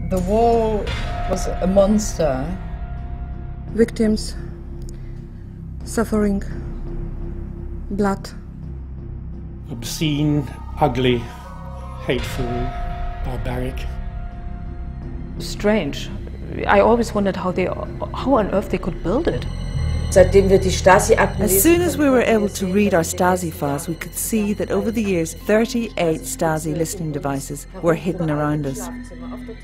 The war was a monster. Victims, suffering, blood. Obscene, ugly, hateful, barbaric. Strange. I always wondered how on earth they could build it. As soon as we were able to read our Stasi files, we could see that over the years 38 Stasi listening devices were hidden around us.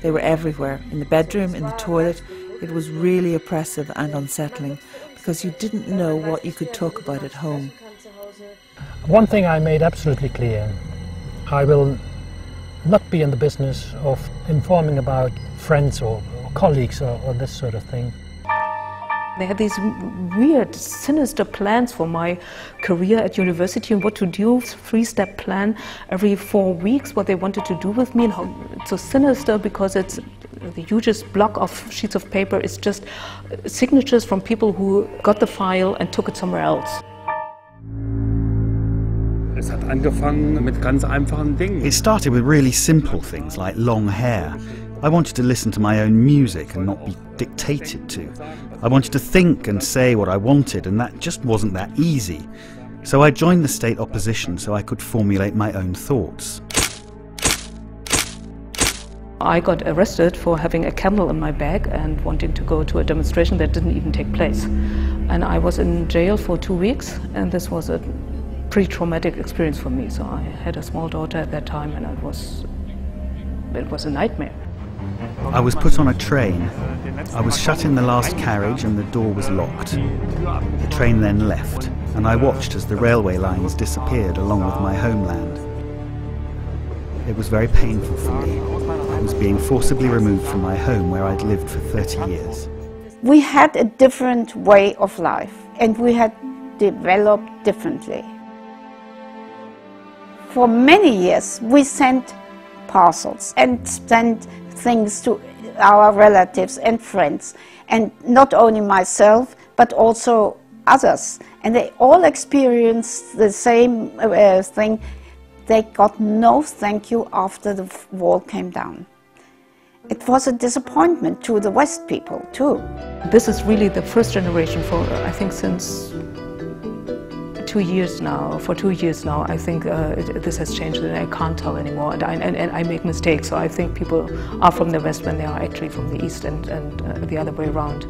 They were everywhere, in the bedroom, in the toilet. It was really oppressive and unsettling because you didn't know what you could talk about at home. One thing I made absolutely clear: I will not be in the business of informing about friends or colleagues or this sort of thing. They had these weird, sinister plans for my career at university and what to do, 3-step plan every 4 weeks, what they wanted to do with me, and how it's so sinister because it's the hugest block of sheets of paper is just signatures from people who got the file and took it somewhere else. It started with really simple things like long hair. I wanted to listen to my own music and not be dictated to. I wanted to think and say what I wanted, and that just wasn't that easy. So I joined the state opposition so I could formulate my own thoughts. I got arrested for having a camel in my bag and wanting to go to a demonstration that didn't even take place. And I was in jail for 2 weeks, and this was a pretty traumatic experience for me. So I had a small daughter at that time, and it was a nightmare. I was put on a train. I was shut in the last carriage and the door was locked. The train then left, and I watched as the railway lines disappeared along with my homeland. It was very painful for me. I was being forcibly removed from my home where I'd lived for 30 years. We had a different way of life, and we had developed differently. For many years, we sent parcels and sent things to our relatives and friends, and not only myself but also others, and they all experienced the same thing. They got no thank you after the wall came down. It was a disappointment to the West people too. This is really the first generation for, I think, since 2 years now. For 2 years now, I think this has changed, and I can't tell anymore. And I make mistakes. So I think people are from the West when they are actually from the East, and the other way around.